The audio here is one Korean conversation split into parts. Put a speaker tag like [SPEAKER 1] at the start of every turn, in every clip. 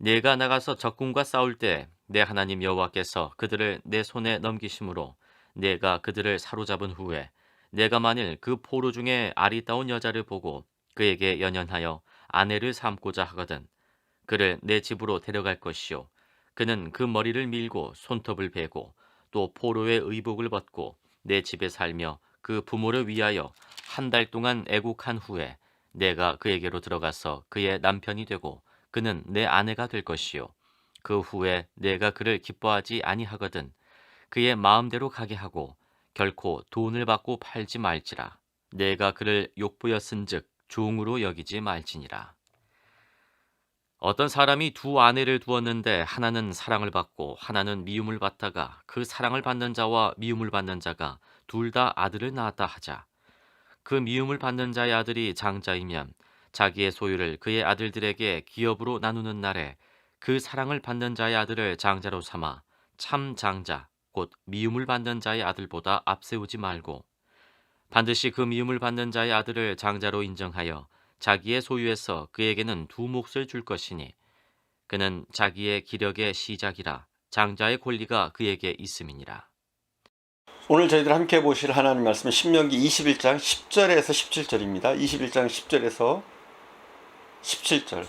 [SPEAKER 1] 네가 나가서 적군과 싸울 때 내 하나님 여호와께서 그들을 내 손에 넘기심으로 내가 그들을 사로잡은 후에 내가 만일 그 포로 중에 아리따운 여자를 보고 그에게 연연하여 아내를 삼고자 하거든 그를 내 집으로 데려갈 것이요 그는 그 머리를 밀고 손톱을 베고 또 포로의 의복을 벗고 내 집에 살며 그 부모를 위하여 한 달 동안 애국한 후에 내가 그에게로 들어가서 그의 남편이 되고 그는 내 아내가 될 것이요 그 후에 내가 그를 기뻐하지 아니하거든 그의 마음대로 가게 하고 결코 돈을 받고 팔지 말지라 내가 그를 욕보였은즉 종으로 여기지 말지니라. 어떤 사람이 두 아내를 두었는데 하나는 사랑을 받고 하나는 미움을 받다가 그 사랑을 받는 자와 미움을 받는 자가 둘 다 아들을 낳았다 하자. 그 미움을 받는 자의 아들이 장자이면 자기의 소유를 그의 아들들에게 기업으로 나누는 날에 그 사랑을 받는 자의 아들을 장자로 삼아 참 장자 곧 미움을 받는 자의 아들보다 앞세우지 말고 반드시 그 미움을 받는 자의 아들을 장자로 인정하여 자기의 소유에서 그에게는 두 몫을 줄 것이니 그는 자기의 기력의 시작이라 장자의 권리가 그에게 있음이니라.
[SPEAKER 2] 오늘 저희들 함께 보실 하나님 말씀은 신명기 21장 10절에서 17절입니다. 21장 10절에서 17절.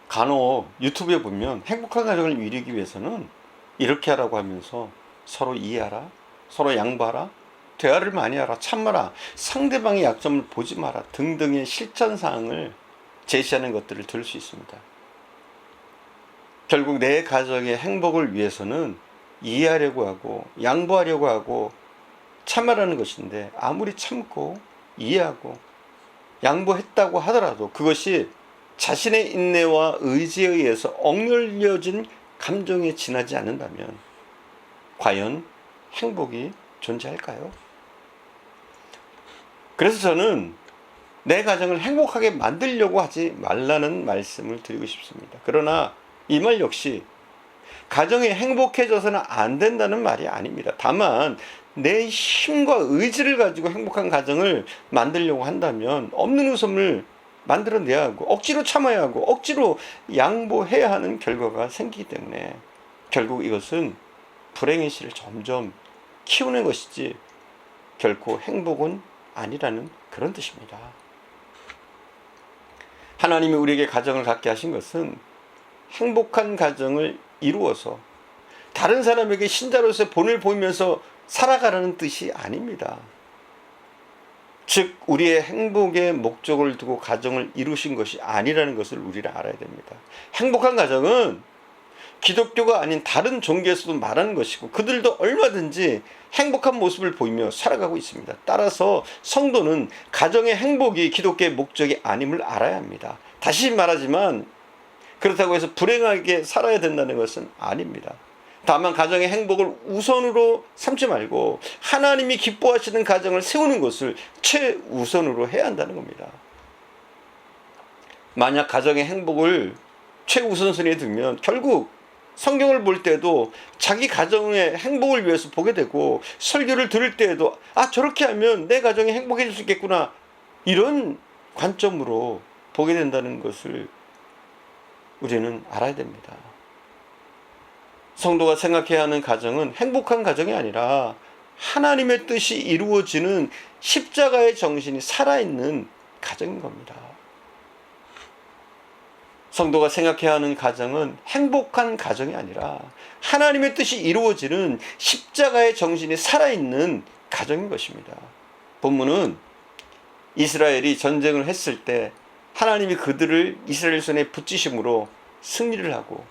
[SPEAKER 2] 간혹 유튜브에 보면 행복한 가정을 이루기 위해서는 이렇게 하라고 하면서 서로 이해하라, 서로 양보하라, 대화를 많이 하라, 참아라, 상대방의 약점을 보지 마라 등등의 실천사항을 제시하는 것들을 들을 수 있습니다. 결국 내 가정의 행복을 위해서는 이해하려고 하고 양보하려고 하고 참아라는 것인데 아무리 참고 이해하고 양보했다고 하더라도 그것이 자신의 인내와 의지에 의해서 억눌려진 감정에 지나지 않는다면 과연 행복이 존재할까요? 그래서 저는 내 가정을 행복하게 만들려고 하지 말라는 말씀을 드리고 싶습니다. 그러나 이 말 역시 가정이 행복해져서는 안 된다는 말이 아닙니다. 다만 내 힘과 의지를 가지고 행복한 가정을 만들려고 한다면 없는 웃음을 만들어내야 하고 억지로 참아야 하고 억지로 양보해야 하는 결과가 생기기 때문에 결국 이것은 불행의 실을 점점 키우는 것이지 결코 행복은 아니라는 그런 뜻입니다. 하나님이 우리에게 가정을 갖게 하신 것은 행복한 가정을 이루어서 다른 사람에게 신자로서의 본을 보이면서 살아가라는 뜻이 아닙니다. 즉 우리의 행복의 목적을 두고 가정을 이루신 것이 아니라는 것을 우리는 알아야 됩니다. 행복한 가정은 기독교가 아닌 다른 종교에서도 말하는 것이고 그들도 얼마든지 행복한 모습을 보이며 살아가고 있습니다. 따라서 성도는 가정의 행복이 기독교의 목적이 아님을 알아야 합니다. 다시 말하지만 그렇다고 해서 불행하게 살아야 된다는 것은 아닙니다. 다만 가정의 행복을 우선으로 삼지 말고 하나님이 기뻐하시는 가정을 세우는 것을 최우선으로 해야 한다는 겁니다. 만약 가정의 행복을 최우선순위에 두면 결국 성경을 볼 때도 자기 가정의 행복을 위해서 보게 되고 설교를 들을 때에도 저렇게 하면 내 가정이 행복해질 수 있겠구나 이런 관점으로 보게 된다는 것을 우리는 알아야 됩니다. 성도가 생각해야 하는 가정은 행복한 가정이 아니라 하나님의 뜻이 이루어지는 십자가의 정신이 살아있는 가정인 겁니다. 성도가 생각해야 하는 가정은 행복한 가정이 아니라 하나님의 뜻이 이루어지는 십자가의 정신이 살아있는 가정인 것입니다. 본문은 이스라엘이 전쟁을 했을 때 하나님이 그들을 이스라엘 손에 붙이심으로 승리를 하고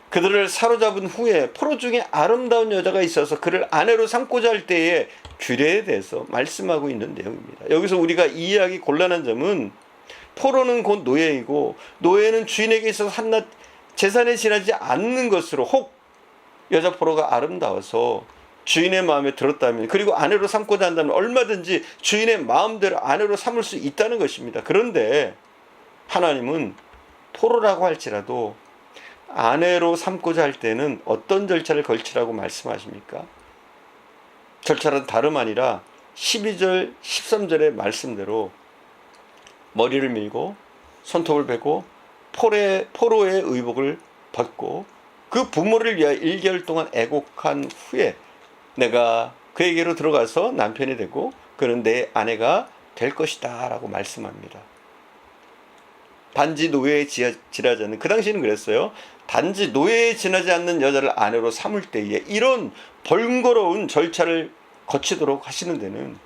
[SPEAKER 2] 그들을 사로잡은 후에 포로 중에 아름다운 여자가 있어서 그를 아내로 삼고자 할 때의 규례에 대해서 말씀하고 있는 내용입니다. 여기서 우리가 이해하기 곤란한 점은 포로는 곧 노예이고 노예는 주인에게 있어서 한낱 재산에 지나지 않는 것으로 혹 여자 포로가 아름다워서 주인의 마음에 들었다면 그리고 아내로 삼고자 한다면 얼마든지 주인의 마음대로 아내로 삼을 수 있다는 것입니다. 그런데 하나님은 포로라고 할지라도 아내로 삼고자 할 때는 어떤 절차를 걸치라고 말씀하십니까? 절차는 다름 아니라 12절 13절의 말씀대로 머리를 밀고 손톱을 베고 포로의 의복을 벗고 그 부모를 위하여 1개월 동안 애곡한 후에 내가 그에게로 들어가서 남편이 되고 그는 내 아내가 될 것이다 라고 말씀합니다. 단지 노예에 지나지 않는, 그 당시에는 그랬어요. 단지 노예에 지나지 않는 여자를 아내로 삼을 때에 이런 번거로운 절차를 거치도록 하시는 데는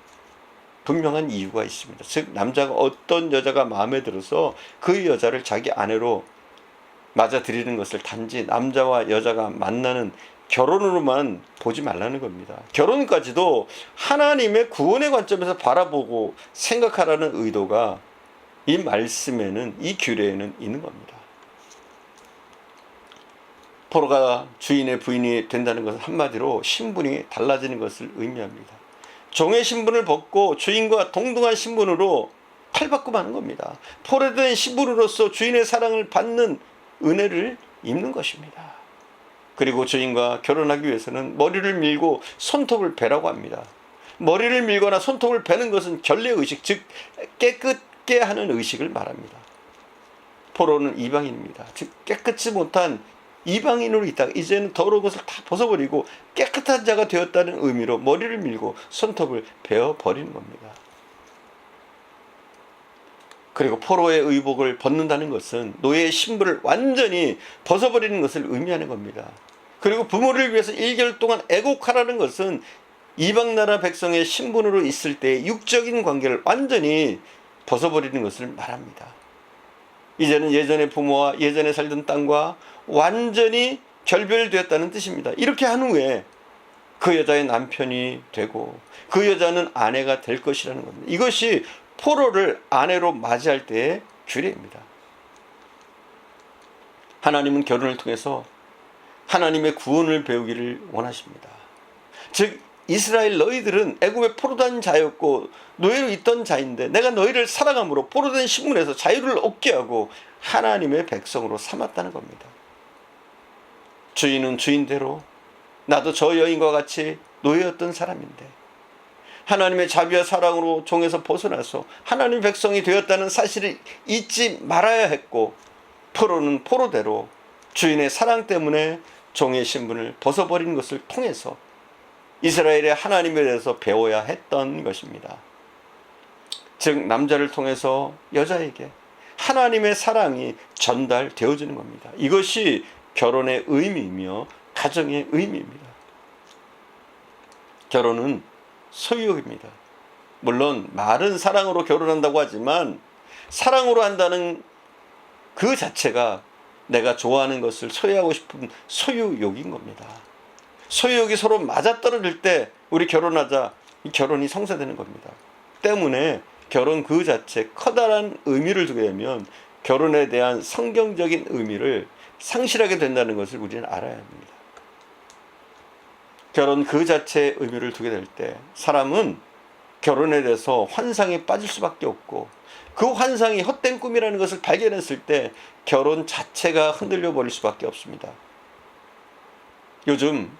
[SPEAKER 2] 분명한 이유가 있습니다. 즉 남자가 어떤 여자가 마음에 들어서 그 여자를 자기 아내로 맞아들이는 것을 단지 남자와 여자가 만나는 결혼으로만 보지 말라는 겁니다. 결혼까지도 하나님의 구원의 관점에서 바라보고 생각하라는 의도가 이 말씀에는, 이 규례에는 있는 겁니다. 포로가 주인의 부인이 된다는 것은 한마디로 신분이 달라지는 것을 의미합니다. 종의 신분을 벗고 주인과 동등한 신분으로 팔받고 마는 겁니다. 포로된 신분으로서 주인의 사랑을 받는 은혜를 입는 것입니다. 그리고 주인과 결혼하기 위해서는 머리를 밀고 손톱을 베라고 합니다. 머리를 밀거나 손톱을 베는 것은 결례의식, 즉 깨끗게 하는 의식을 말합니다. 포로는 이방인입니다. 즉 깨끗이 못한 이방인으로 있다가 이제는 더러운 것을 다 벗어버리고 깨끗한 자가 되었다는 의미로 머리를 밀고 손톱을 베어버리는 겁니다. 그리고 포로의 의복을 벗는다는 것은 노예의 신분을 완전히 벗어버리는 것을 의미하는 겁니다. 그리고 부모를 위해서 1개월 동안 애곡하라는 것은 이방나라 백성의 신분으로 있을 때 육적인 관계를 완전히 벗어버리는 것을 말합니다. 이제는 예전의 부모와 예전에 살던 땅과 완전히 결별되었다는 뜻입니다. 이렇게 한 후에 그 여자의 남편이 되고 그 여자는 아내가 될 것이라는 겁니다. 이것이 포로를 아내로 맞이할 때의 규례입니다. 하나님은 결혼을 통해서 하나님의 구원을 배우기를 원하십니다. 즉 이스라엘 너희들은 애굽의 포로된 자였고 노예로 있던 자인데 내가 너희를 사랑함으로 포로된 신분에서 자유를 얻게 하고 하나님의 백성으로 삼았다는 겁니다. 주인은 주인대로 나도 저 여인과 같이 노예였던 사람인데 하나님의 자비와 사랑으로 종에서 벗어나서 하나님의 백성이 되었다는 사실을 잊지 말아야 했고 포로는 포로대로 주인의 사랑 때문에 종의 신분을 벗어버리는 것을 통해서 이스라엘의 하나님에 대해서 배워야 했던 것입니다. 즉 남자를 통해서 여자에게 하나님의 사랑이 전달되어지는 겁니다. 이것이 결혼의 의미이며 가정의 의미입니다. 결혼은 소유욕입니다. 물론 말은 사랑으로 결혼한다고 하지만 사랑으로 한다는 그 자체가 내가 좋아하는 것을 소유하고 싶은 소유욕인 겁니다. 소유욕이 서로 맞아떨어질 때 우리 결혼하자, 이 결혼이 성사되는 겁니다. 때문에 결혼 그 자체 커다란 의미를 두게 되면 결혼에 대한 성경적인 의미를 상실하게 된다는 것을 우리는 알아야 합니다. 결혼 그 자체의 의미를 두게 될 때 사람은 결혼에 대해서 환상에 빠질 수밖에 없고 그 환상이 헛된 꿈이라는 것을 발견했을 때 결혼 자체가 흔들려 버릴 수밖에 없습니다. 요즘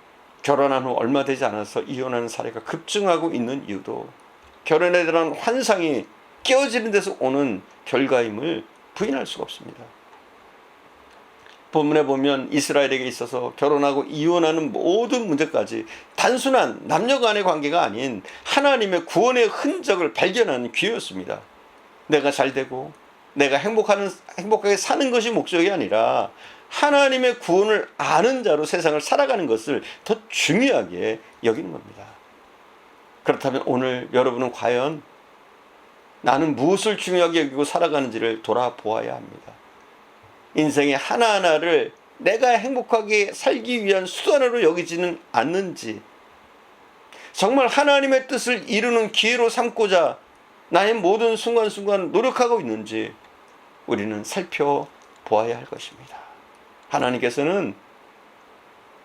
[SPEAKER 2] 결혼한 후 얼마 되지 않아서 이혼하는 사례가 급증하고 있는 이유도 결혼에 대한 환상이 깨어지는 데서 오는 결과임을 부인할 수가 없습니다. 본문에 보면 이스라엘에게 있어서 결혼하고 이혼하는 모든 문제까지 단순한 남녀 간의 관계가 아닌 하나님의 구원의 흔적을 발견하는 기회였습니다. 내가 잘되고 내가 행복하게 사는 것이 목적이 아니라 하나님의 구원을 아는 자로 세상을 살아가는 것을 더 중요하게 여기는 겁니다. 그렇다면 오늘 여러분은 과연 나는 무엇을 중요하게 여기고 살아가는지를 돌아보아야 합니다. 인생의 하나하나를 내가 행복하게 살기 위한 수단으로 여기지는 않는지, 정말 하나님의 뜻을 이루는 기회로 삼고자 나의 모든 순간순간 노력하고 있는지 우리는 살펴보아야 할 것입니다. 하나님께서는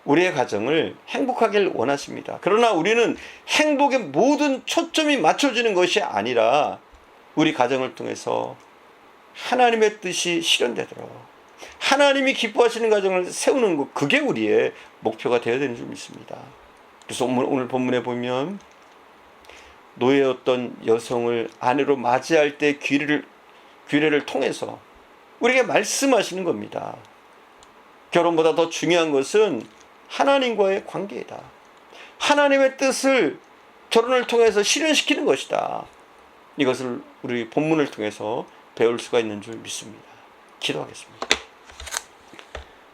[SPEAKER 2] 우리의 가정을 행복하길 원하십니다. 그러나 우리는 행복의 모든 초점이 맞춰지는 것이 아니라 우리 가정을 통해서 하나님의 뜻이 실현되도록 하나님이 기뻐하시는 가정을 세우는 것, 그게 우리의 목표가 되어야 되는 줄 믿습니다. 그래서 오늘 본문에 보면 노예였던 여성을 아내로 맞이할 때 규례를 통해서 우리에게 말씀하시는 겁니다. 결혼보다 더 중요한 것은 하나님과의 관계이다. 하나님의 뜻을 결혼을 통해서 실현시키는 것이다. 이것을 우리 본문을 통해서 배울 수가 있는 줄 믿습니다. 기도하겠습니다.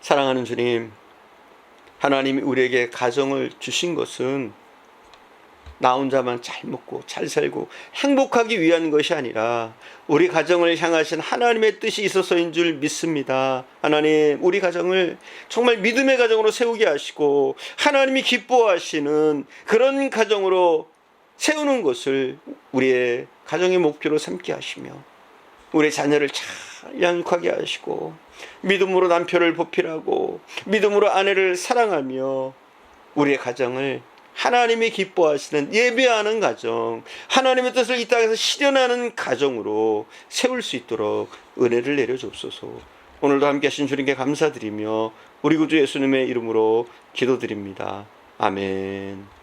[SPEAKER 2] 사랑하는 주님, 하나님이 우리에게 가정을 주신 것은 나 혼자만 잘 먹고 잘 살고 행복하기 위한 것이 아니라 우리 가정을 향하신 하나님의 뜻이 있어서인 줄 믿습니다. 하나님, 우리 가정을 정말 믿음의 가정으로 세우게 하시고 하나님이 기뻐하시는 그런 가정으로 세우는 것을 우리의 가정의 목표로 삼게 하시며 우리 자녀를 잘 양육하게 하시고 믿음으로 남편을 보필하고 믿음으로 아내를 사랑하며 우리의 가정을 하나님이 기뻐하시는 예배하는 가정, 하나님의 뜻을 이 땅에서 실현하는 가정으로 세울 수 있도록 은혜를 내려주옵소서. 오늘도 함께 하신 주님께 감사드리며 우리 구주 예수님의 이름으로 기도드립니다. 아멘.